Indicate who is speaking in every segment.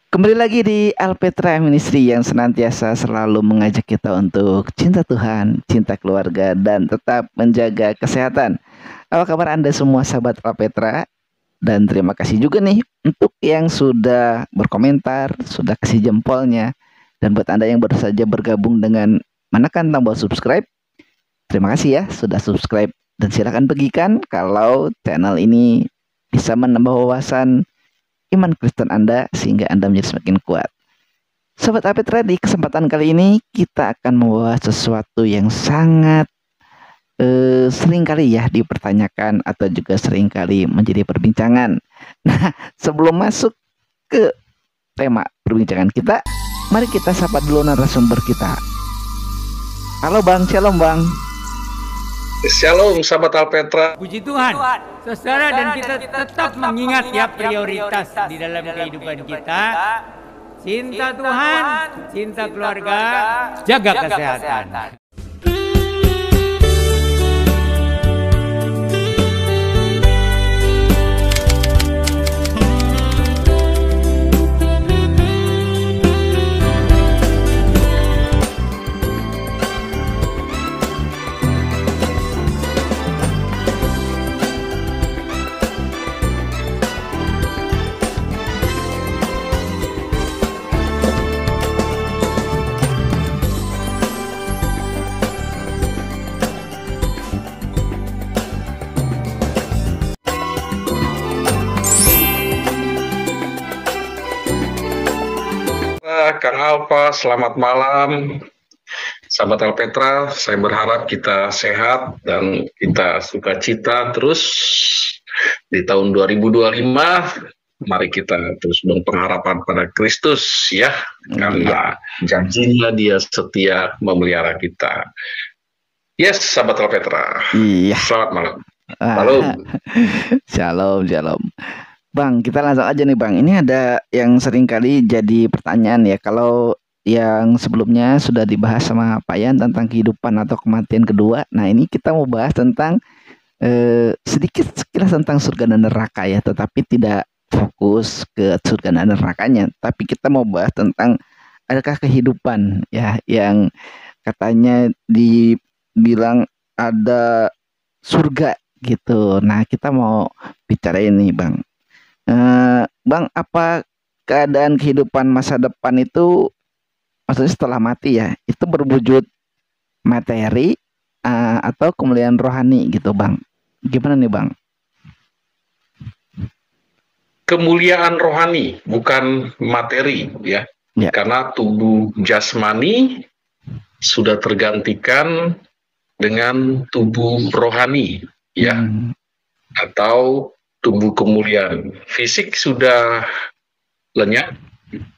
Speaker 1: Kembali lagi di Alpetra Ministry yang senantiasa selalu mengajak kita untuk cinta Tuhan, cinta keluarga, dan tetap menjaga kesehatan. Apa kabar Anda semua sahabat Alpetra? Dan terima kasih juga nih untuk yang sudah berkomentar, sudah kasih jempolnya. Dan buat Anda yang baru saja bergabung dengan menekan tombol subscribe, terima kasih ya sudah subscribe. Dan silakan bagikan kalau channel ini bisa menambah wawasan iman Kristen Anda sehingga Anda menjadi semakin kuat. Sobat Apetra, di kesempatan kali ini kita akan membahas sesuatu yang sangat sering kali ya dipertanyakan atau juga sering kali menjadi perbincangan. Nah, sebelum masuk ke tema perbincangan kita, mari kita sapa dulu narasumber kita. Halo Bang, shalom Bang.
Speaker 2: Shalom sahabat Alpetra.
Speaker 3: Puji Tuhan, saudara, dan kita tetap mengingat ya prioritas di dalam kehidupan kita. Cinta Tuhan, cinta keluarga, jaga kesehatan.
Speaker 2: Kang Alfa, selamat malam. Sahabat Alpetra, saya berharap kita sehat dan kita sukacita terus di tahun 2025. Mari kita terus berpengharapan pada Kristus ya, karena janjinya Dia setia memelihara kita. Yes, sahabat Alpetra.
Speaker 1: Iya.
Speaker 2: Selamat malam. Halo.
Speaker 1: Shalom, shalom. Bang, kita langsung aja nih Bang. Ini ada yang sering kali jadi pertanyaan ya. Kalau yang sebelumnya sudah dibahas sama Pak Yan tentang kehidupan atau kematian kedua. Nah, ini kita mau bahas tentang sedikit sekilas tentang surga dan neraka ya. Tetapi tidak fokus ke surga dan nerakanya. Tapi kita mau bahas tentang adakah kehidupan ya yang katanya dibilang ada surga gitu. Nah, kita mau bicara ini Bang. Bang, apa keadaan kehidupan masa depan itu, maksudnya setelah mati ya, itu berwujud materi atau kemuliaan rohani gitu Bang? Gimana nih Bang?
Speaker 2: Kemuliaan rohani, bukan materi ya. Karena tubuh jasmani sudah tergantikan dengan tubuh rohani ya, atau tubuh kemuliaan. Fisik sudah lenyap,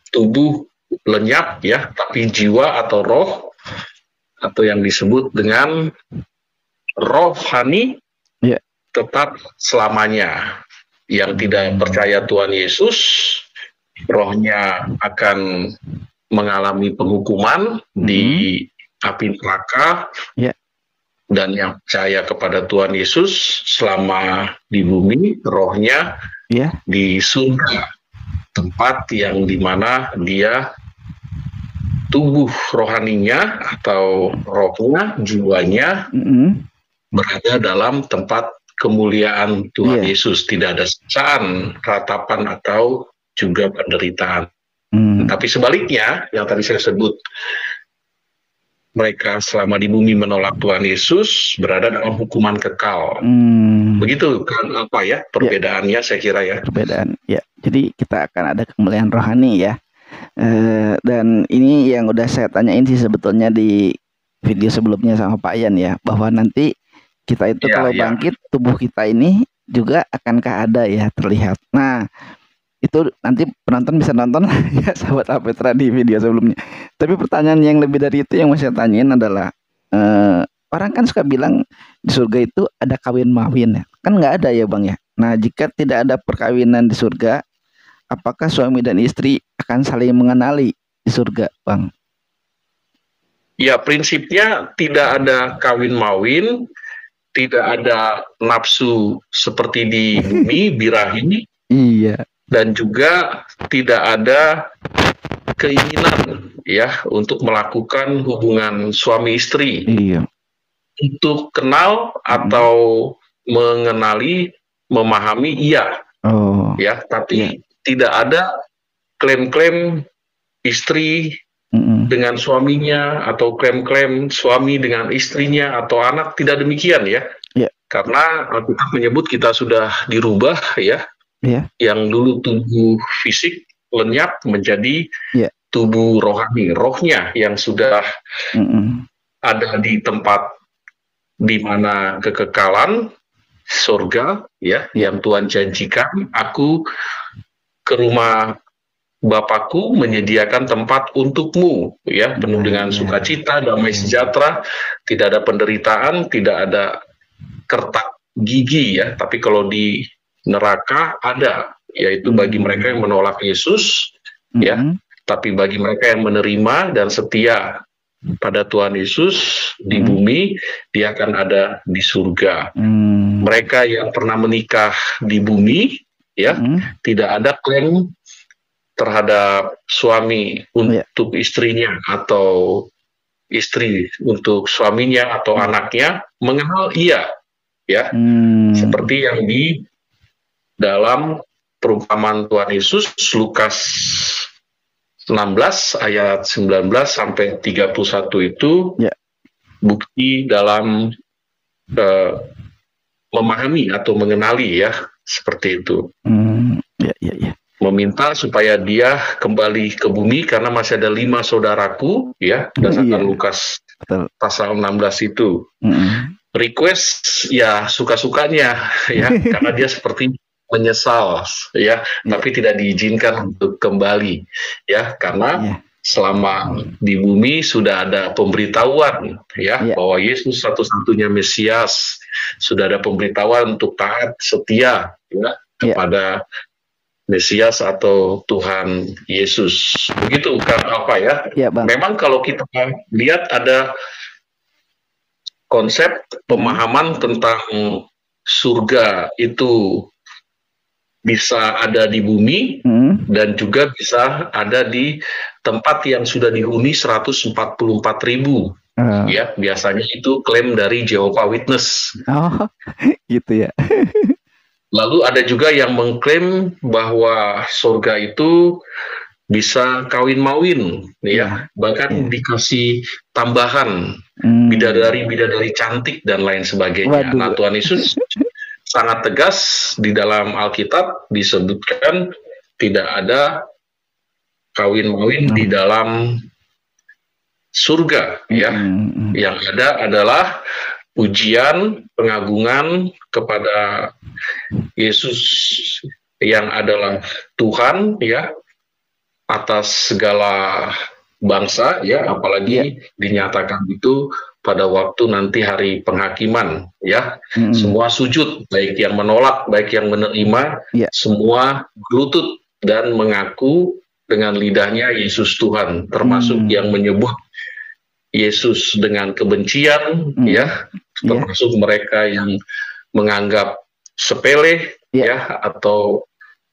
Speaker 2: tubuh lenyap ya, tapi jiwa atau roh atau yang disebut dengan rohani tetap selamanya. Yang tidak percaya Tuhan Yesus, rohnya akan mengalami penghukuman di api neraka. Dan yang percaya kepada Tuhan Yesus selama di bumi, rohnya di surga, tempat yang dimana dia tubuh rohaninya atau rohnya, jiwanya berada dalam tempat kemuliaan Tuhan Yesus. Tidak ada siksaan, ratapan atau juga penderitaan. Tapi sebaliknya, yang tadi saya sebut, mereka selama di bumi menolak Tuhan Yesus berada dalam hukuman kekal. Begitu kan apa ya perbedaannya saya kira ya.
Speaker 1: Perbedaan ya. Jadi kita akan ada kemuliaan rohani ya. Dan ini yang udah saya tanyain sih sebetulnya di video sebelumnya sama Pak Yan ya, bahwa nanti kita itu kalau bangkit tubuh kita ini juga akankah ada ya terlihat. Nah, itu nanti penonton bisa nonton ya sahabat Alpetra di video sebelumnya. Tapi pertanyaan yang lebih dari itu yang mau saya tanyain adalah orang kan suka bilang di surga itu ada kawin mawin ya. Kan nggak ada ya Bang ya. Nah, jika tidak ada perkawinan di surga, apakah suami dan istri akan saling mengenali di surga Bang?
Speaker 2: Ya, prinsipnya tidak ada kawin mawin, tidak ada nafsu seperti di bumi birahi.
Speaker 1: Iya.
Speaker 2: Dan juga tidak ada keinginan ya untuk melakukan hubungan suami istri.
Speaker 1: Iya.
Speaker 2: Untuk kenal atau mengenali, memahami, iya.
Speaker 1: Oh.
Speaker 2: Ya, tapi tidak ada klaim-klaim istri dengan suaminya atau klaim-klaim suami dengan istrinya atau anak, tidak demikian ya. Karena Alkitab menyebut kita sudah dirubah ya. Yang dulu tubuh fisik lenyap menjadi tubuh rohani, rohnya yang sudah ada di tempat di mana kekekalan surga ya, yang Tuhan janjikan, aku ke rumah Bapakku menyediakan tempat untukmu ya, penuh dengan sukacita, damai sejahtera, tidak ada penderitaan, tidak ada kertak gigi ya, tapi kalau di neraka ada, yaitu bagi mereka yang menolak Yesus ya, tapi bagi mereka yang menerima dan setia pada Tuhan Yesus di bumi, dia akan ada di surga. Mereka yang pernah menikah di bumi ya, tidak ada klaim terhadap suami untuk istrinya atau istri untuk suaminya atau anaknya, mengenal iya ya, seperti yang di dalam perumpamaan Tuhan Yesus Lukas 16 ayat 19 sampai 31 itu bukti dalam memahami atau mengenali ya, seperti itu. Meminta supaya dia kembali ke bumi karena masih ada 5 saudaraku ya, berdasarkan Lukas pasal 16 itu. Request ya suka-sukanya ya, karena dia seperti menyesal ya, tapi tidak diizinkan untuk kembali ya, karena selama di bumi sudah ada pemberitahuan ya, bahwa Yesus satu-satunya Mesias, sudah ada pemberitahuan untuk taat setia ya kepada Mesias atau Tuhan Yesus. Begitu kan apa ya? Memang kalau kita lihat ada konsep pemahaman tentang surga itu bisa ada di bumi dan juga bisa ada di tempat yang sudah dihuni 144.000 ya, biasanya itu klaim dari Jehovah Witness.
Speaker 1: Gitu ya.
Speaker 2: Lalu ada juga yang mengklaim bahwa surga itu bisa kawin-mawin ya, bahkan dikasih tambahan bidadari-bidadari cantik dan lain sebagainya. Nah, Tuhan Yesus sangat tegas di dalam Alkitab disebutkan tidak ada kawin-mawin di dalam surga ya. Yang ada adalah pujian, pengagungan kepada Yesus yang adalah Tuhan ya, atas segala bangsa ya, apalagi dinyatakan itu pada waktu nanti hari penghakiman ya. Semua sujud, baik yang menolak, baik yang menerima, semua berlutut dan mengaku dengan lidahnya Yesus Tuhan, termasuk yang menyebut Yesus dengan kebencian ya, termasuk mereka yang menganggap sepele ya, atau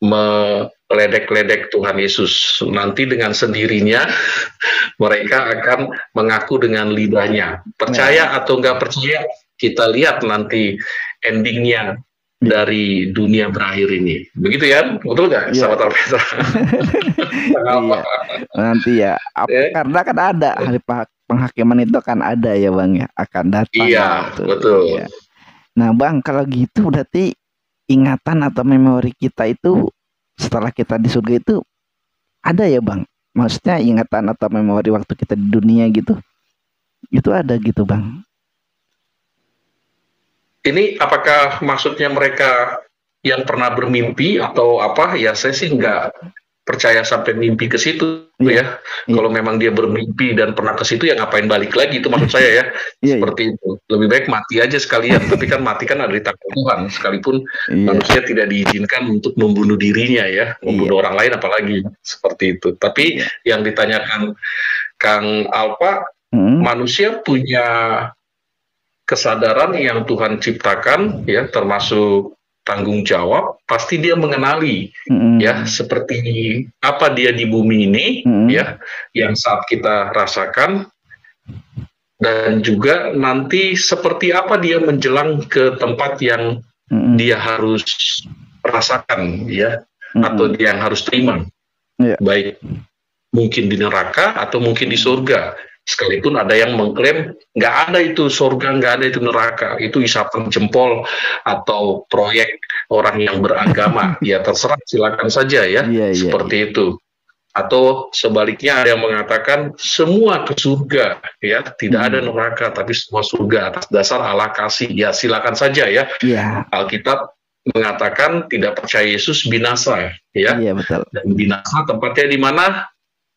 Speaker 2: meledek-ledek Tuhan Yesus. Nanti dengan sendirinya mereka akan mengaku dengan lidahnya. Percaya atau enggak percaya, kita lihat nanti endingnya dari dunia berakhir ini. Begitu ya? Betul nggak, sahabat Alpetra?
Speaker 1: Nanti ya, karena kan ada hari penghakiman itu kan ada ya Bang ya, akan datang.
Speaker 2: Iya, gitu. Betul. Ya.
Speaker 1: Nah Bang, kalau gitu berarti ingatan atau memori kita itu setelah kita di surga itu ada ya Bang? Maksudnya ingatan atau memori waktu kita di dunia gitu, itu ada gitu Bang?
Speaker 2: Ini apakah maksudnya mereka yang pernah bermimpi atau apa? Ya saya sih nggak percaya sampai mimpi ke situ ya. Kalau memang dia bermimpi dan pernah ke situ, ya ngapain balik lagi, itu maksud saya ya. Seperti itu. Lebih baik mati aja sekalian. Tapi kan mati kan ada di tangan Tuhan. Sekalipun manusia tidak diizinkan untuk membunuh dirinya ya, membunuh orang lain apalagi seperti itu. Tapi yang ditanyakan Kang Alpa, manusia punya kesadaran yang Tuhan ciptakan ya, termasuk tanggung jawab, pasti dia mengenali ya seperti apa dia di bumi ini ya, yang saat kita rasakan, dan juga nanti seperti apa dia menjelang ke tempat yang dia harus rasakan ya, atau dia yang harus terima, baik mungkin di neraka atau mungkin di surga. Sekalipun ada yang mengklaim nggak ada itu surga, nggak ada itu neraka, itu isapan jempol atau proyek orang yang beragama. Ya terserah, silakan saja ya, seperti itu. Atau sebaliknya ada yang mengatakan semua ke surga, ya tidak ada neraka, tapi semua surga atas dasar Allah kasih. Ya silakan saja ya. Alkitab mengatakan tidak percaya Yesus binasa, ya.
Speaker 1: Betul.
Speaker 2: Dan binasa tempatnya di mana?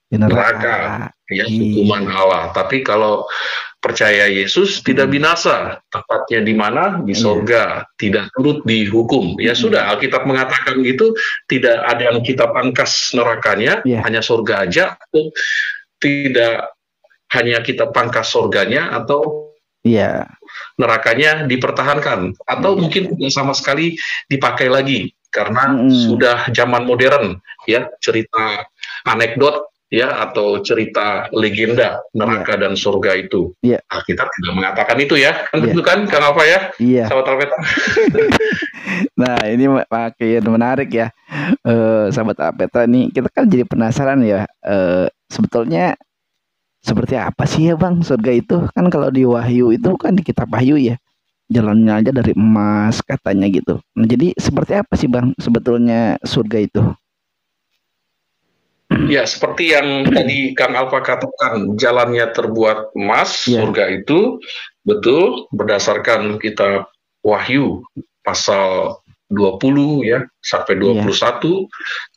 Speaker 2: Neraka, ya, hukuman Allah. Tapi kalau percaya Yesus tidak binasa, tempatnya di mana? Di surga, tidak turut dihukum. Ya sudah, Alkitab mengatakan gitu, tidak ada yang kita pangkas nerakanya, hanya surga aja, atau tidak hanya kita pangkas surganya, atau nerakanya dipertahankan, atau mungkin tidak sama sekali dipakai lagi karena sudah zaman modern, ya, cerita anekdot ya, atau cerita legenda neraka dan surga itu. Alkitab tidak mengatakan itu ya, kan begitu kan, Kang Alfa ya? Sahabat Alpeta.
Speaker 1: Nah, ini makin menarik ya, sahabat Alpeta nih. Kita kan jadi penasaran ya, sebetulnya seperti apa sih ya Bang surga itu? Kan kalau di Wahyu itu kan di kitab Wahyu ya, jalannya aja dari emas katanya gitu. Nah, jadi seperti apa sih Bang sebetulnya surga itu?
Speaker 2: Ya, seperti yang tadi Kang Alfa katakan, jalannya terbuat emas, surga itu betul berdasarkan kitab Wahyu pasal 20 ya sampai 21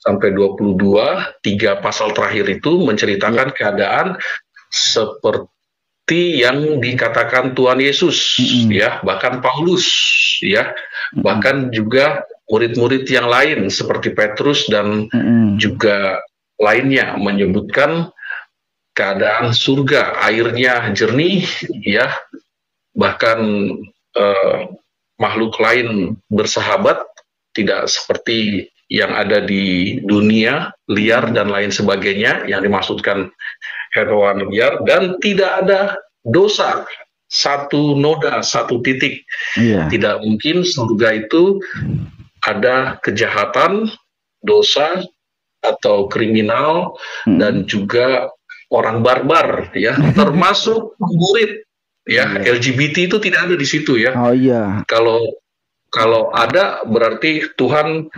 Speaker 2: sampai 22, 3 pasal terakhir itu menceritakan keadaan seperti yang dikatakan Tuhan Yesus ya, bahkan Paulus ya, bahkan juga murid-murid yang lain seperti Petrus dan juga lainnya menyebutkan keadaan surga, airnya jernih ya, bahkan makhluk lain bersahabat, tidak seperti yang ada di dunia liar dan lain sebagainya yang dimaksudkan hewan liar, dan tidak ada dosa, satu noda, satu titik. Tidak mungkin surga itu ada kejahatan, dosa atau kriminal dan juga orang barbar ya, termasuk murid ya, LGBT itu tidak ada di situ ya. Kalau ada berarti Tuhan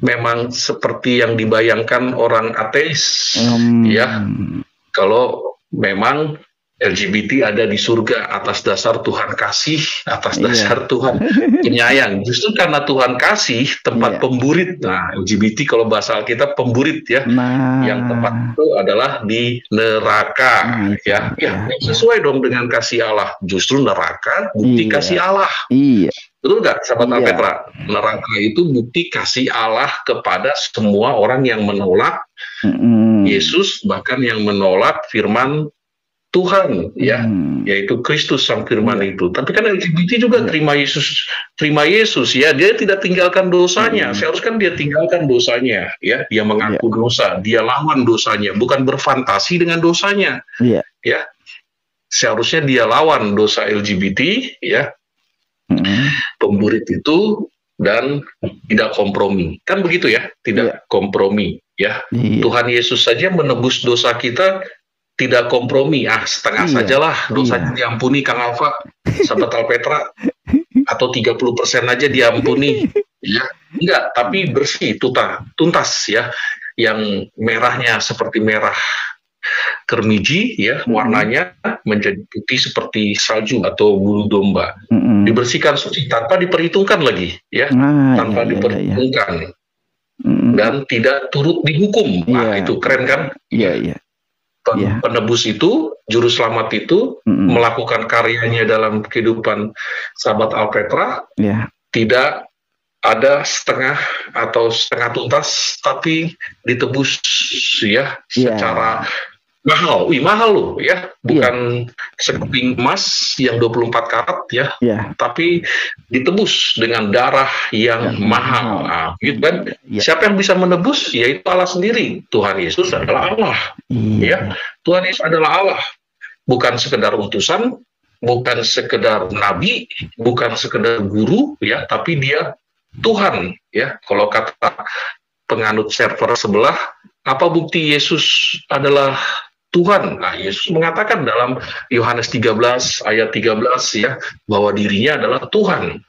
Speaker 2: memang seperti yang dibayangkan orang ateis ya. Kalau memang LGBT ada di surga atas dasar Tuhan kasih, atas dasar Tuhan penyayang. Justru karena Tuhan kasih, tempat pemburit. Nah, LGBT kalau bahasa Alkitab pemburit ya. Yang tempat itu adalah di neraka ya. Sesuai dong dengan kasih Allah. Justru neraka bukti kasih Allah. Betul nggak, sahabat Alpetra? Neraka itu bukti kasih Allah kepada semua orang yang menolak Yesus, bahkan yang menolak firman Tuhan ya, yaitu Kristus sang firman itu. Tapi kan LGBT juga terima Yesus ya, dia tidak tinggalkan dosanya. Seharusnya kan dia tinggalkan dosanya ya, dia mengaku dosa, dia lawan dosanya, bukan berfantasi dengan dosanya. Ya, seharusnya dia lawan dosa LGBT ya, pemburit itu, dan tidak kompromi. Kan begitu ya, tidak kompromi ya. Tuhan Yesus saja menebus dosa kita tidak kompromi, setengah sajalah dosanya diampuni, Kang Alfa, sahabat Alpetra, atau 30% aja diampuni, ya enggak, tapi bersih, tuntas ya, yang merahnya seperti merah kermiji ya, warnanya menjadi putih seperti salju atau bulu domba, dibersihkan suci tanpa diperhitungkan lagi ya, tanpa diperhitungkan dan tidak turut dihukum. Itu keren kan? Penebus itu, juru selamat itu melakukan karyanya dalam kehidupan sahabat Alpetra, tidak ada setengah atau setengah tuntas, tapi ditebus ya secara Mahal, mahal loh ya, bukan sekeping emas yang 24 karat ya, tapi ditebus dengan darah yang mahal. Nah, gitu kan? Siapa yang bisa menebus? Yaitu Allah sendiri. Tuhan Yesus adalah Allah. Ya, Tuhan Yesus adalah Allah. Bukan sekedar utusan, bukan sekedar nabi, bukan sekedar guru ya, tapi dia Tuhan ya. Kalau kata penganut server sebelah, apa bukti Yesus adalah Tuhan? Nah, Yesus mengatakan dalam Yohanes 13 ayat 13 ya, bahwa dirinya adalah Tuhan.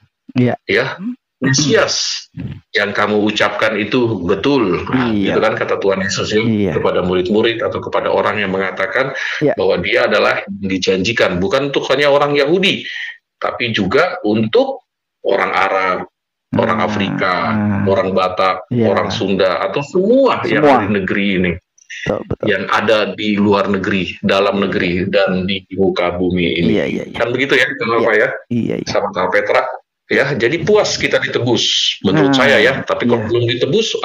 Speaker 2: Ya, Mesias yang kamu ucapkan itu betul. Nah, itu kan kata Tuhan Yesus ya, kepada murid-murid atau kepada orang yang mengatakan bahwa dia adalah yang dijanjikan, bukan untuk hanya orang Yahudi, tapi juga untuk orang Arab, orang Afrika, orang Batak, orang Sunda, atau semua yang ada di negeri ini. Betul. Yang ada di luar negeri, dalam negeri, dan di muka bumi ini. Kan begitu ya, kenapa ya? Sahabat Petra. Ya, jadi puas kita ditebus, menurut saya ya. Tapi kalau belum ditebus,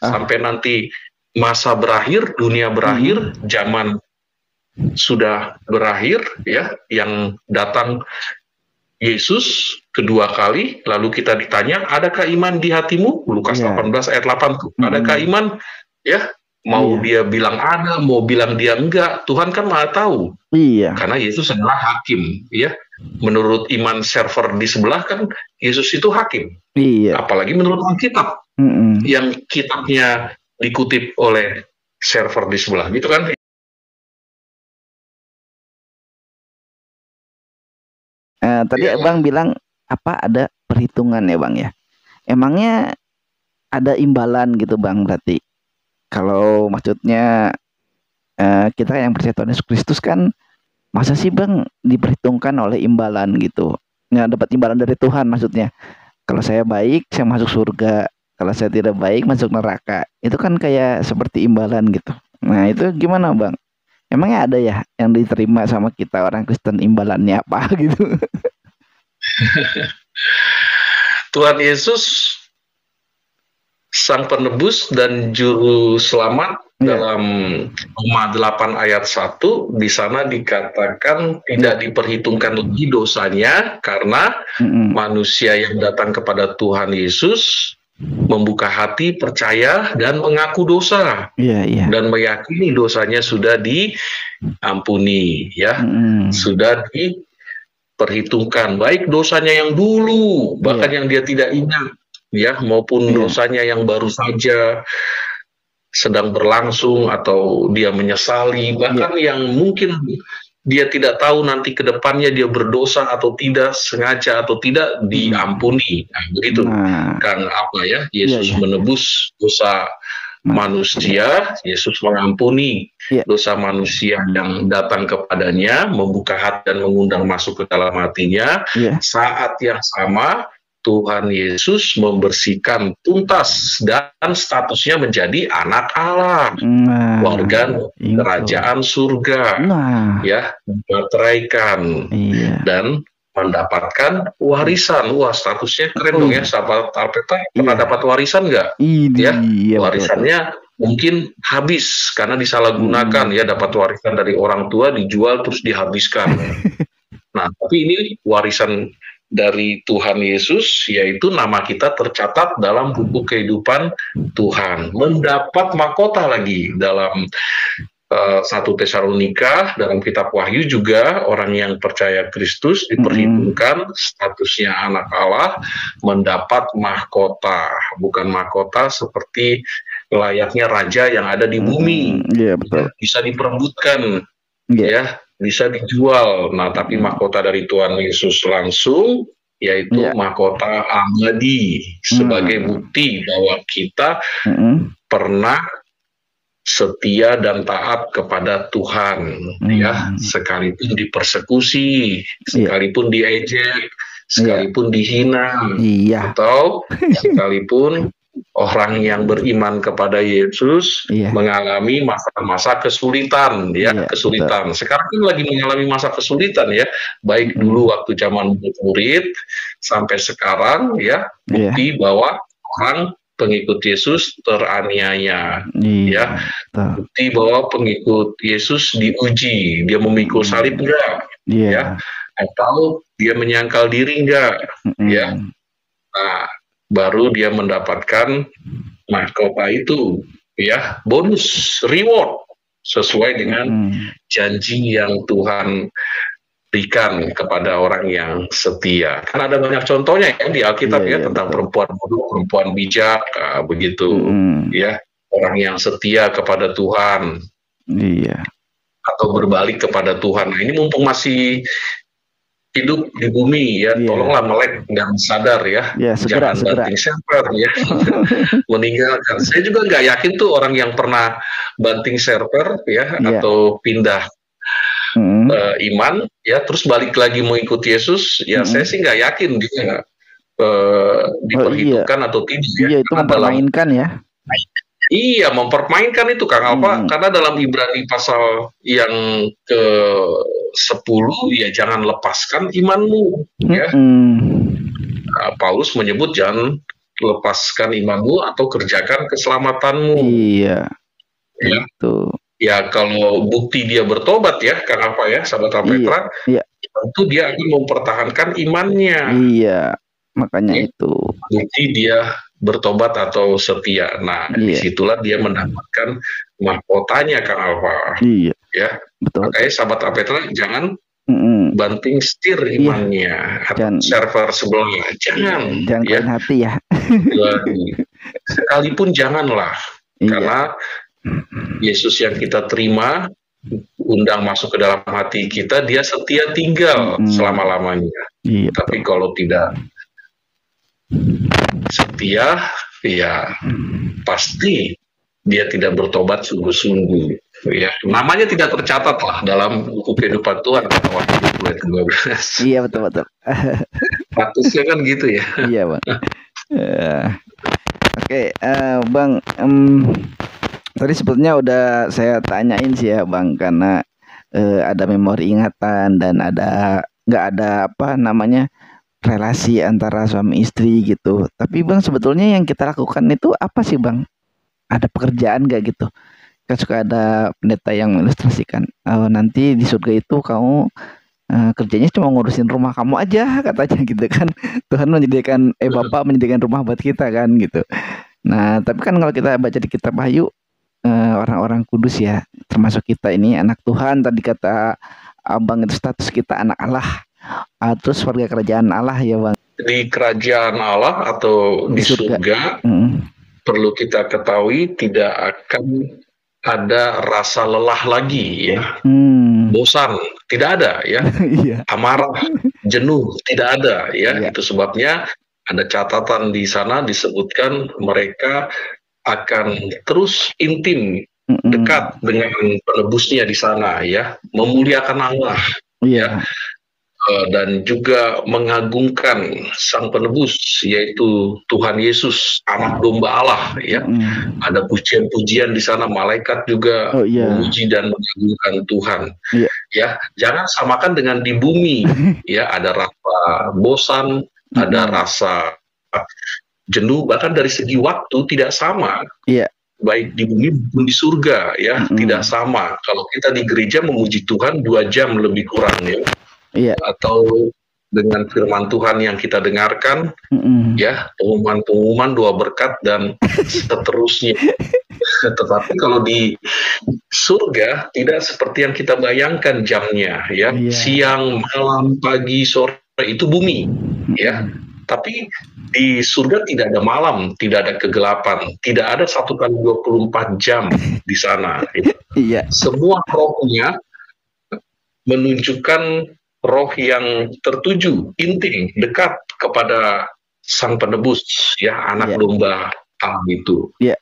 Speaker 2: sampai nanti masa berakhir, dunia berakhir, zaman sudah berakhir, ya, yang datang Yesus kedua kali, lalu kita ditanya, adakah iman di hatimu? Lukas 18 ayat 8 tuh. Adakah iman? Ya. Mau dia bilang ada, mau bilang dia enggak, Tuhan kan maha tahu. Karena Yesus adalah hakim, ya. Menurut iman server di sebelah kan Yesus itu hakim. Apalagi menurut Alkitab, yang kitabnya dikutip oleh server di sebelah, gitu kan?
Speaker 1: Tadi Bang bilang apa ada perhitungan ya Bang ya? Emangnya ada imbalan gitu Bang berarti? Kalau maksudnya kita yang percaya Tuhan Yesus Kristus kan, masa sih Bang diperhitungkan oleh imbalan gitu? Nggak dapat imbalan dari Tuhan maksudnya. Kalau saya baik, saya masuk surga. Kalau saya tidak baik, masuk neraka. Itu kan kayak seperti imbalan gitu. Nah itu gimana Bang? Emangnya ada ya yang diterima sama kita orang Kristen imbalannya apa gitu?
Speaker 2: Tuhan Yesus Sang Penebus dan Juru Selamat dalam Roma 8 ayat 1 di sana dikatakan tidak diperhitungkan lagi dosanya karena manusia yang datang kepada Tuhan Yesus membuka hati, percaya dan mengaku dosa dan meyakini dosanya sudah diampuni ya, sudah diperhitungkan baik dosanya yang dulu bahkan yang dia tidak ingat ya, maupun dosanya yang baru saja sedang berlangsung atau dia menyesali, bahkan yang mungkin dia tidak tahu nanti ke depannya dia berdosa atau tidak, sengaja atau tidak, diampuni. Nah, begitu kan apa ya, Yesus menebus dosa manusia, Yesus mengampuni dosa manusia yang datang kepadanya, membuka hati dan mengundang masuk ke dalam hatinya. Saat yang sama Tuhan Yesus membersihkan tuntas dan statusnya menjadi anak Allah, warga kerajaan surga, ya, dimateraikan dan mendapatkan warisan. Wah, statusnya keren dong ya, sahabat Alpeta. Pernah dapat warisan nggak? Ya, warisannya mungkin habis karena disalahgunakan ya, dapat warisan dari orang tua, dijual terus dihabiskan. Nah, tapi ini warisan dari Tuhan Yesus, yaitu nama kita tercatat dalam buku kehidupan Tuhan, mendapat mahkota lagi dalam 1 Tesalonika, dalam kitab Wahyu juga orang yang percaya Kristus diperhitungkan statusnya anak Allah, mendapat mahkota, bukan mahkota seperti layaknya raja yang ada di bumi, bisa diperebutkan, ya, bisa dijual. Nah, tapi mahkota dari Tuhan Yesus langsung, yaitu mahkota abadi, sebagai bukti bahwa kita pernah setia dan taat kepada Tuhan, ya, sekalipun dipersekusi, sekalipun diejek, sekalipun dihina, atau sekalipun orang yang beriman kepada Yesus mengalami masa-masa kesulitan, ya, kesulitan. Betul. Sekarang kan lagi mengalami masa kesulitan ya, baik dulu waktu zaman murid sampai sekarang ya, bukti bahwa orang pengikut Yesus teraniaya,
Speaker 1: Iya,
Speaker 2: ya. Bukti bahwa pengikut Yesus diuji, dia memikul salib enggak, ya, atau dia menyangkal diri enggak, ya. Nah, baru dia mendapatkan mahkota itu, ya, bonus, reward, sesuai dengan janji yang Tuhan berikan kepada orang yang setia. Kan ada banyak contohnya ya di Alkitab ya, tentang perempuan bodoh, perempuan bijak, begitu, ya, orang yang setia kepada Tuhan, atau berbalik kepada Tuhan. Nah, ini mumpung masih hidup di bumi ya, tolonglah melek dan sadar ya, jangan banting server ya, meninggalkan. Saya juga nggak yakin tuh orang yang pernah banting server ya, atau pindah iman ya, terus balik lagi mau ikut Yesus ya, saya sih nggak yakin dia diperhitungkan atau tidak ya.
Speaker 1: Iya, itu mempermainkan ya.
Speaker 2: Iya, mempermainkan itu Kang Alfa, karena dalam Ibrani pasal yang ke-10 ya, jangan lepaskan imanmu ya. Nah, Paulus menyebut jangan lepaskan imanmu atau kerjakan keselamatanmu.
Speaker 1: Iya.
Speaker 2: Ya. Itu. Ya, kalau bukti dia bertobat ya, Kang Alfa ya, sahabat Petra, tentu dia akan mempertahankan imannya.
Speaker 1: Iya, makanya itu.
Speaker 2: Bukti dia bertobat atau setia. Nah, disitulah dia mendapatkan mahkotanya, Kang Alfa.
Speaker 1: Iya.
Speaker 2: Ya,
Speaker 1: betul.
Speaker 2: Makanya sahabat Petra jangan banting setir imannya, atau server sebelumnya. Jangan
Speaker 1: ya. Hati ya.
Speaker 2: Sekalipun janganlah, karena Yesus yang kita terima, undang masuk ke dalam hati kita, dia setia tinggal selama-lamanya. Tapi kalau tidak setia, ya pasti dia tidak bertobat sungguh-sungguh. Ya, namanya tidak tercatat lah dalam buku kehidupan Tuhan, kata Wahyu 12.
Speaker 1: Iya, betul-betul.
Speaker 2: Statusnya kan gitu ya.
Speaker 1: Iya, Bang. Oke, Bang, tadi sebetulnya udah saya tanyain sih ya Bang, karena ada memori ingatan dan nggak ada apa namanya relasi antara suami istri gitu. Tapi Bang, sebetulnya yang kita lakukan itu apa sih Bang? Ada pekerjaan nggak gitu? Kan suka ada pendeta yang mengilustrasikan, nanti di surga itu kamu kerjanya cuma ngurusin rumah kamu aja katanya gitu kan. Tuhan menyediakan Bapak menyediakan rumah buat kita kan gitu. Nah, tapi kan kalau kita baca di kitab Wahyu, orang-orang kudus ya, termasuk kita ini anak Tuhan, tadi kata Abang itu status kita anak Allah, terus warga kerajaan Allah ya Bang.
Speaker 2: Di kerajaan Allah atau di surga, perlu kita ketahui tidak akan ada rasa lelah lagi ya, bosan tidak ada ya, amarah, jenuh tidak ada ya. Itu sebabnya ada catatan di sana disebutkan mereka akan terus intim, dekat dengan penebusnya di sana ya, memuliakan Allah ya, dan juga mengagungkan Sang Penebus, yaitu Tuhan Yesus, Anak Domba Allah ya. Ada pujian-pujian di sana, malaikat juga memuji dan mengagungkan Tuhan. Ya, jangan samakan dengan di bumi ya, ada rasa bosan, ada rasa jenuh, bahkan dari segi waktu tidak sama. Baik di bumi maupun di surga ya, tidak sama. Kalau kita di gereja memuji Tuhan 2 jam lebih kurang ya, atau dengan firman Tuhan yang kita dengarkan, ya, pengumuman-pengumuman 2 berkat dan seterusnya. Tetapi kalau di surga tidak seperti yang kita bayangkan jamnya ya, siang, malam, pagi, sore, itu bumi ya. Tapi di surga tidak ada malam, tidak ada kegelapan, tidak ada 1 kali 24 jam di sana. Semua rohnya menunjukkan roh yang tertuju, intim, dekat kepada Sang Penebus, ya, Anak Domba Allah itu. Ya,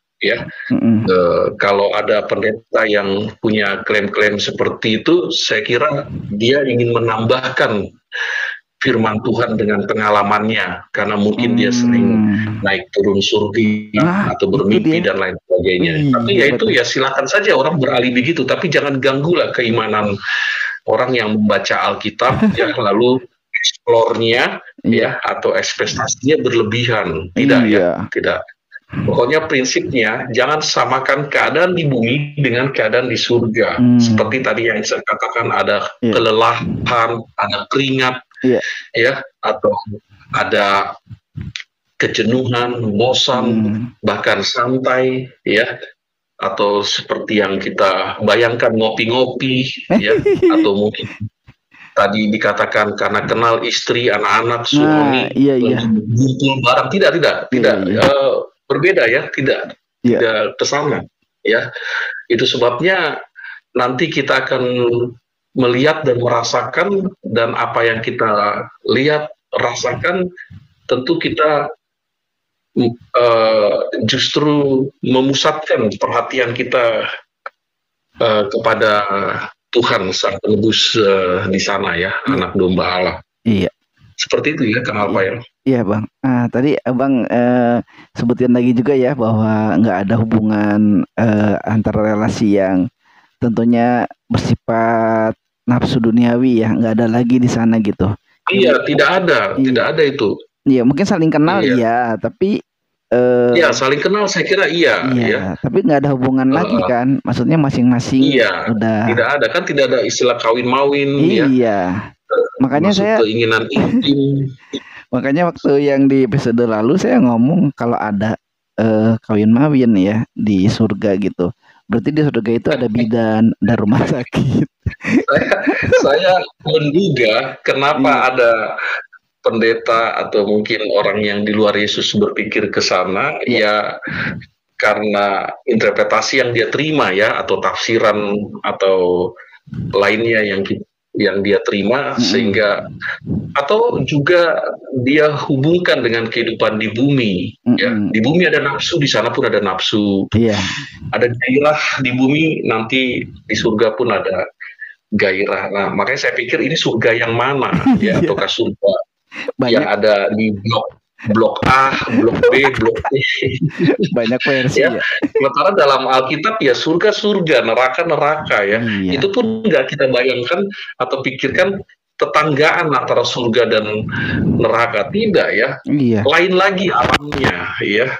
Speaker 2: kalau ada pendeta yang punya klaim-klaim seperti itu, saya kira dia ingin menambahkan firman Tuhan dengan pengalamannya, karena mungkin dia sering naik turun surga atau bermimpi dan lain sebagainya. Tapi ya itu ya silakan saja orang beralibi begitu, tapi jangan ganggulah keimanan orang yang membaca Alkitab ya, lalu eksplornya ya atau ekspektasinya berlebihan. Tidak ya, tidak. Pokoknya prinsipnya jangan samakan keadaan di bumi dengan keadaan di surga. Seperti tadi yang saya katakan, ada kelelahan, ada keringat, ya, atau ada kejenuhan, bosan, bahkan santai, ya, atau seperti yang kita bayangkan ngopi-ngopi, ya, atau mungkin tadi dikatakan karena kenal istri, anak-anak, suami, ngumpul barang, tidak, berbeda ya, tidak kesana, ya. Itu sebabnya nanti kita akan melihat dan merasakan, dan apa yang kita lihat, rasakan, tentu kita justru memusatkan perhatian kita kepada Tuhan Sang Penebus di sana, ya, anak domba Allah.
Speaker 1: Iya.
Speaker 2: Seperti itu ya, Kang Alfael.
Speaker 1: Iya, Bang. Tadi Abang sebutin lagi juga ya bahwa nggak ada hubungan antara relasi yang tentunya bersifat nafsu duniawi, ya, nggak ada lagi di sana gitu.
Speaker 2: Iya, tidak ada itu.
Speaker 1: Iya, mungkin saling kenal, ya, tapi
Speaker 2: ya, saling kenal saya kira iya.
Speaker 1: Tapi nggak ada hubungan lagi kan, maksudnya masing-masing udah.
Speaker 2: Tidak ada kan, tidak ada istilah kawin-mawin.
Speaker 1: Iya. Makanya saya
Speaker 2: keinginan intim.
Speaker 1: Makanya waktu yang di episode lalu saya ngomong kalau ada kawin-mawin ya di surga gitu. Berarti di surga itu ada bidan, ada rumah sakit.
Speaker 2: Saya menduga kenapa ada pendeta atau mungkin orang yang di luar Yesus berpikir ke sana, ya karena interpretasi yang dia terima, ya, atau tafsiran atau lainnya yang dia terima, sehingga atau juga dia hubungkan dengan kehidupan di bumi, ya. Di bumi ada nafsu, di sana pun ada nafsu. Ada gairah di bumi, nanti di surga pun ada gairah. Nah, makanya saya pikir ini surga yang mana, ya, ataukah surga yang ada di blok A, blok B, blok C.
Speaker 1: Banyak versi, ya.
Speaker 2: Sementara dalam Alkitab ya surga, neraka, ya. Itu pun nggak kita bayangkan atau pikirkan tetanggaan antara surga dan neraka, tidak, ya. Lain lagi alamnya, ya.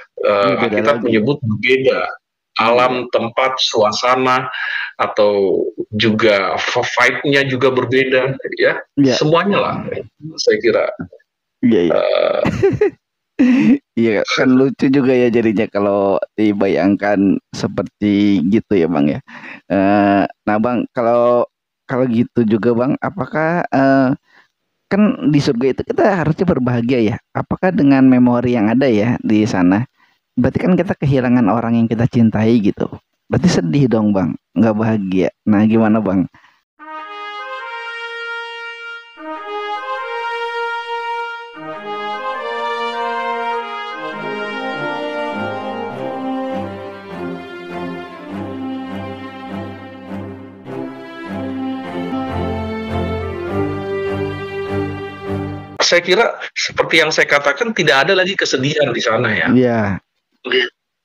Speaker 2: Alkitab menyebut berbeda. Alam, tempat, suasana, atau juga vibe-nya juga berbeda, ya. Semuanya lah, saya kira.
Speaker 1: Iya, kan lucu juga ya jadinya kalau dibayangkan seperti gitu ya, Bang, ya. Nah, Bang, kalau gitu juga, Bang, apakah kan di surga itu kita harusnya berbahagia, ya? Apakah dengan memori yang ada ya di sana? Berarti kan kita kehilangan orang yang kita cintai gitu. Berarti sedih dong, Bang, nggak bahagia. Nah, gimana, Bang?
Speaker 2: Saya kira seperti yang saya katakan, tidak ada lagi kesedihan di sana, ya.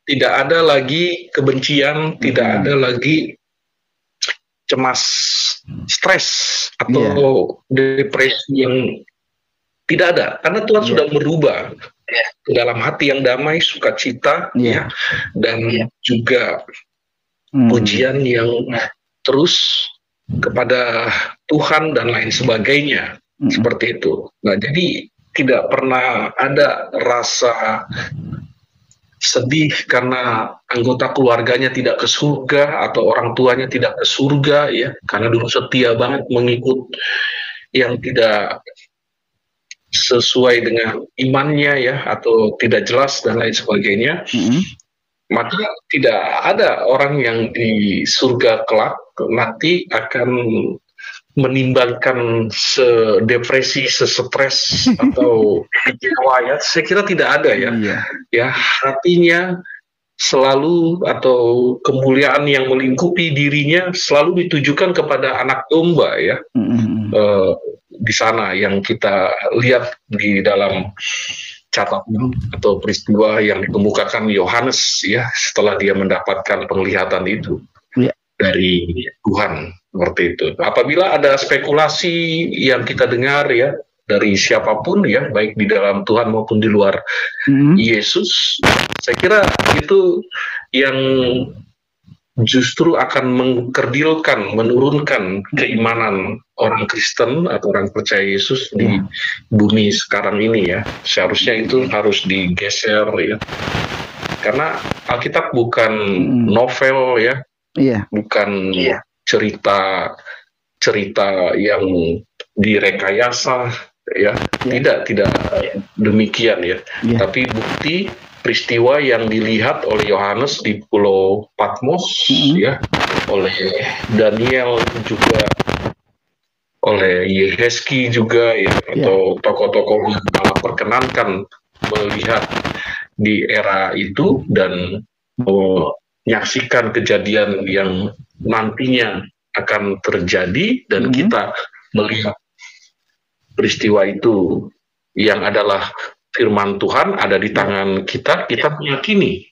Speaker 2: Tidak ada lagi kebencian, tidak ada lagi cemas, stres, atau depresi yang tidak ada, karena Tuhan sudah merubah ke dalam hati yang damai, sukacita, ya, dan juga pujian yang terus kepada Tuhan dan lain sebagainya. Seperti itu. Nah, jadi tidak pernah ada rasa sedih karena anggota keluarganya tidak ke surga atau orang tuanya tidak ke surga, ya, karena dulu setia banget mengikut yang tidak sesuai dengan imannya, ya, atau tidak jelas dan lain sebagainya. Maka tidak ada orang yang di surga kelak nanti akan menimbangkan sedepresi, sestres atau kecewa, ya. Saya kira tidak ada, ya. Ya, hatinya selalu, atau kemuliaan yang melingkupi dirinya selalu ditujukan kepada anak domba, ya. Di sana yang kita lihat di dalam catatan atau peristiwa yang dikemukakan Yohanes, ya, setelah dia mendapatkan penglihatan itu dari Tuhan, seperti itu. Apabila ada spekulasi yang kita dengar, ya, dari siapapun ya, baik di dalam Tuhan maupun di luar Yesus. Saya kira itu yang justru akan mengkerdilkan, menurunkan keimanan orang Kristen atau orang percaya Yesus di bumi sekarang ini ya. Seharusnya itu harus digeser ya. Karena Alkitab bukan novel ya, bukan cerita yang direkayasa ya, tidak demikian ya. Tapi bukti peristiwa yang dilihat oleh Yohanes di Pulau Patmos ya, oleh Daniel juga, oleh Yehezki juga ya, atau tokoh-tokoh yang Allah perkenankan melihat di era itu dan menyaksikan kejadian yang nantinya akan terjadi, dan kita melihat peristiwa itu yang adalah firman Tuhan ada di tangan kita, kita meyakini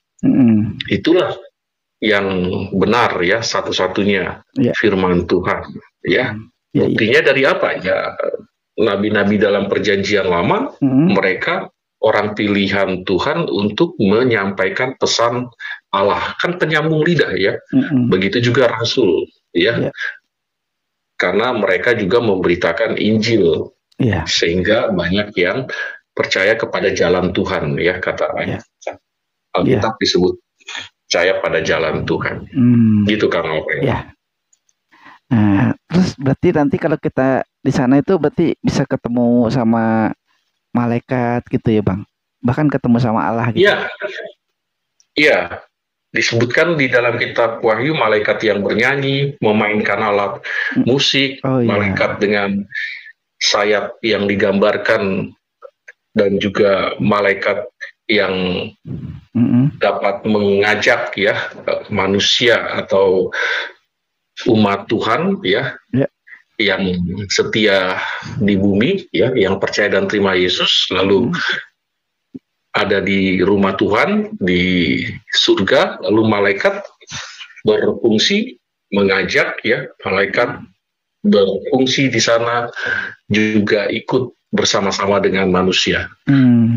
Speaker 2: itulah yang benar ya, satu-satunya firman Tuhan ya. Buktinya dari apa ya? Nabi-nabi dalam perjanjian lama, mereka orang pilihan Tuhan untuk menyampaikan pesan Allah, kan penyambung lidah ya. Begitu juga rasul ya, karena mereka juga memberitakan Injil, sehingga banyak yang percaya kepada jalan Tuhan ya, kata Alkitab disebut percaya pada jalan Tuhan. Gitu Kang Alfred.
Speaker 1: Nah, terus berarti nanti kalau kita di sana itu berarti bisa ketemu sama malaikat gitu ya Bang? Bahkan ketemu sama Allah gitu.
Speaker 2: Iya. Disebutkan di dalam kitab Wahyu, malaikat yang bernyanyi, memainkan alat musik, malaikat dengan sayap yang digambarkan, dan juga malaikat yang dapat mengajak ya manusia atau umat Tuhan ya, yang setia di bumi ya, yang percaya dan terima Yesus, lalu ada di rumah Tuhan di surga, lalu malaikat berfungsi mengajak ya, malaikat berfungsi di sana juga ikut bersama-sama dengan manusia.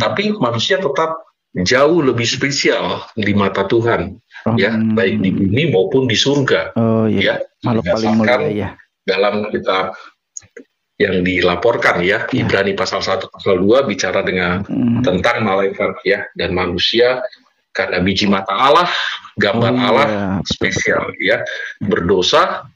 Speaker 2: Tapi manusia tetap jauh lebih spesial di mata Tuhan ya, baik di bumi maupun di surga. Ya,
Speaker 1: makhluk paling mulia ya.
Speaker 2: Dalam kitab yang dilaporkan ya, Ibrani pasal 1 pasal 2 bicara dengan tentang malaikat ya dan manusia, karena biji mata Allah, gambar Allah spesial ya, berdosa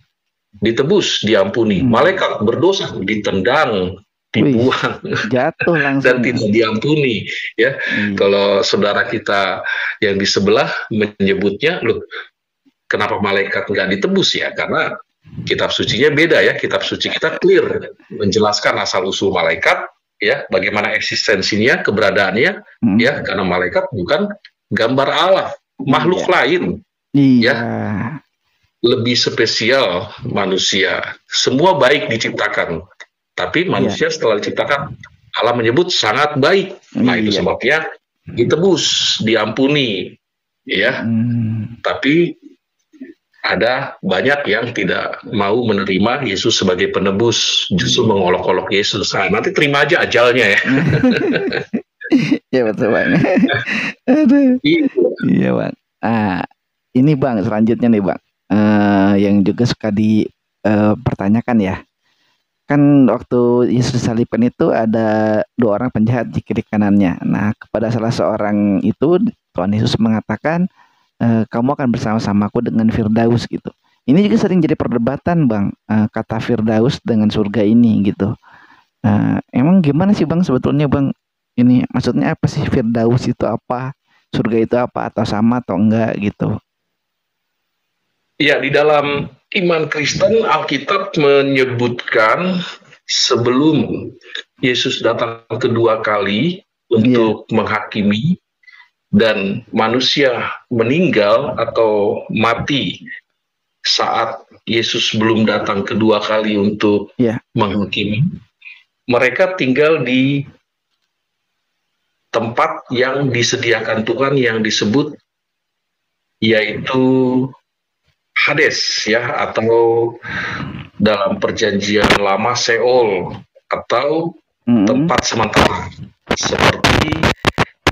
Speaker 2: ditebus, diampuni. Malaikat berdosa ditendang, dibuang,
Speaker 1: jatuh langsung
Speaker 2: dan tidak diampuni ya. Kalau saudara kita yang di sebelah menyebutnya, loh kenapa malaikat nggak ditebus ya? Karena kitab sucinya beda ya. Kitab suci kita clear menjelaskan asal usul malaikat ya, bagaimana eksistensinya, keberadaannya ya, karena malaikat bukan gambar Allah, makhluk lain ya, lebih spesial manusia. Semua baik diciptakan, tapi manusia setelah diciptakan Allah menyebut sangat baik. Nah itu sebabnya ditebus, diampuni ya. Tapi ada banyak yang tidak mau menerima Yesus sebagai penebus, justru mengolok-olok Yesus. Nah, nanti terima aja ajalnya ya.
Speaker 1: Ya betul Bang. Iya Bang. Ini Bang, selanjutnya nih Bang, yang juga suka dipertanyakan ya. Kan waktu Yesus disalibkan itu ada 2 orang penjahat di kiri kanannya. Nah, kepada salah seorang itu Tuhan Yesus mengatakan, kamu akan bersama-samaku dengan Firdaus gitu. Ini juga sering jadi perdebatan Bang, kata Firdaus dengan surga ini gitu. Emang gimana sih Bang sebetulnya Bang? Ini maksudnya apa sih, Firdaus itu apa? Surga itu apa? Atau sama atau enggak gitu?
Speaker 2: Ya, di dalam iman Kristen Alkitab menyebutkan sebelum Yesus datang kedua kali untuk menghakimi dan manusia meninggal atau mati saat Yesus belum datang kedua kali untuk menghakimi, mereka tinggal di tempat yang disediakan Tuhan yang disebut yaitu Hades ya, atau dalam perjanjian lama Seol, atau tempat sementara, seperti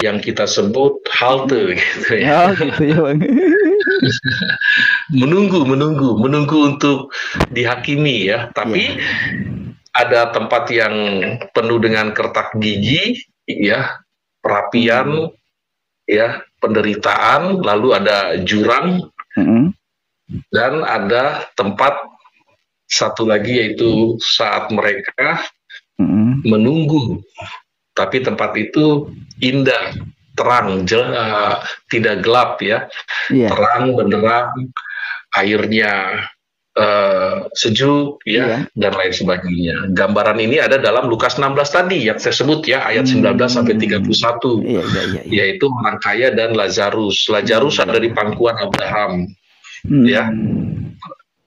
Speaker 2: yang kita sebut halte gitu ya.
Speaker 1: Oh, gitu ya Bang.
Speaker 2: menunggu untuk dihakimi ya. Tapi ada tempat yang penuh dengan kertak gigi ya, perapian ya, penderitaan, lalu ada jurang, dan ada tempat satu lagi yaitu saat mereka menunggu, tapi tempat itu indah, terang, tidak gelap ya, terang benderang, airnya sejuk ya, dan lain sebagainya. Gambaran ini ada dalam Lukas 16 tadi yang saya sebut ya, ayat 19 sampai 31, yaitu orang kaya dan Lazarus. Lazarus ada di pangkuan Abraham ya.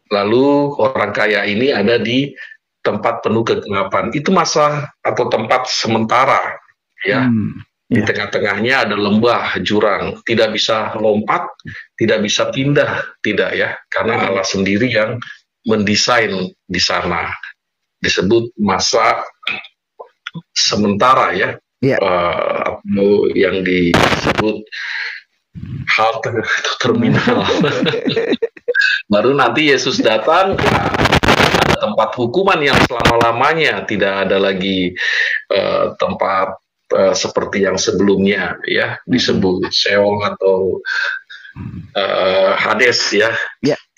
Speaker 2: Lalu orang kaya ini ada di tempat penuh kegelapan. Itu masa atau tempat sementara ya. Di tengah-tengahnya ada lembah, jurang, tidak bisa lompat, tidak bisa pindah, tidak ya, karena Allah sendiri yang mendesain di sana. Disebut masa sementara ya, atau yang disebut halte atau terminal. Baru nanti Yesus datang, ada tempat hukuman yang selama-lamanya, tidak ada lagi tempat seperti yang sebelumnya ya, disebut Sheol atau Hades ya.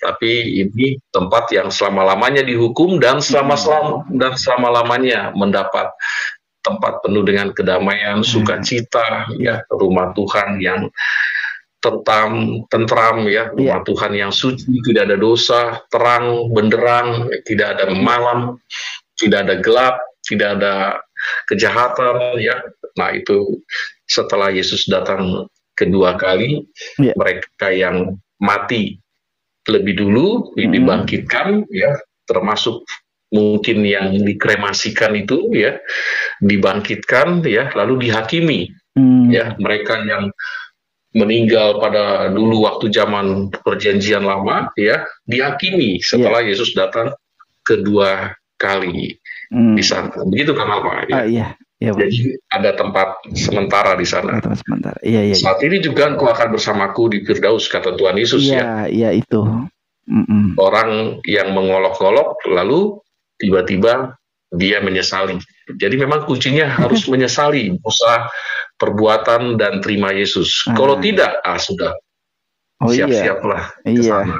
Speaker 2: Tapi ini tempat yang selama-lamanya dihukum dan selama-lamanya mendapat tempat penuh dengan kedamaian, sukacita ya, rumah Tuhan yang tentram ya, rumah Tuhan yang suci, tidak ada dosa, terang benderang, tidak ada malam, tidak ada gelap, tidak ada kejahatan ya. Nah, itu setelah Yesus datang kedua kali, mereka yang mati lebih dulu dibangkitkan ya, termasuk mungkin yang dikremasikan itu ya, dibangkitkan ya, lalu dihakimi ya, mereka yang meninggal pada dulu waktu zaman perjanjian lama ya, dihakimi setelah Yesus datang kedua kali di sana. Begitu kan Pak? Ya? Jadi ada tempat sementara di sana. Saat ini juga engkau akan bersamaku di Firdaus, kata Tuhan Yesus ya.
Speaker 1: Iya itu.
Speaker 2: Orang yang mengolok-olok lalu tiba-tiba dia menyesali. Jadi memang kuncinya harus menyesali dosa, perbuatan, dan terima Yesus. Kalau tidak, sudah siap-siaplah ke sana.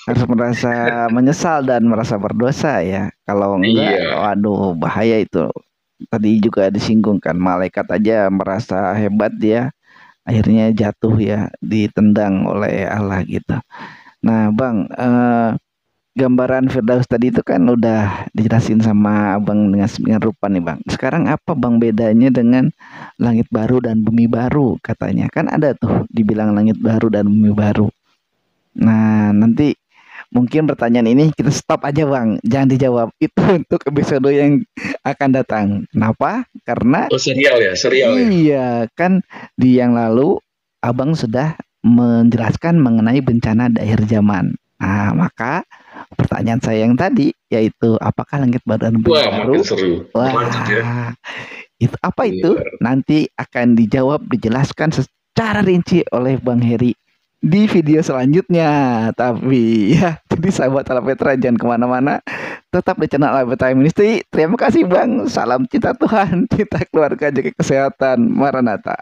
Speaker 1: Harus merasa menyesal dan merasa berdosa ya. Kalau enggak, waduh bahaya itu. Tadi juga disinggung kan, malaikat aja merasa hebat dia, akhirnya jatuh ya, ditendang oleh Allah gitu. Nah Bang, gambaran Firdaus tadi itu kan udah dijelasin sama Abang dengan rupa nih Bang. Sekarang apa Bang bedanya dengan langit baru dan bumi baru katanya? Kan ada tuh dibilang langit baru dan bumi baru. Nah nanti mungkin pertanyaan ini kita stop aja Bang, jangan dijawab, itu untuk episode yang akan datang. Kenapa? Karena
Speaker 2: serial ya.
Speaker 1: Iya kan, di yang lalu Abang sudah menjelaskan mengenai bencana di akhir zaman. Nah maka pertanyaan saya yang tadi yaitu apakah langit baru dan bumi baru?
Speaker 2: Makin seru.
Speaker 1: Itu apa itu? Nanti akan dijawab, dijelaskan secara rinci oleh Bang Heri di video selanjutnya. Tapi ya, jadi sahabat Alapetra jangan kemana-mana, tetap di channel Alapetra Ministry. Terima kasih Bang. Salam cinta Tuhan, cinta keluarga, jaga kesehatan. Maranatha.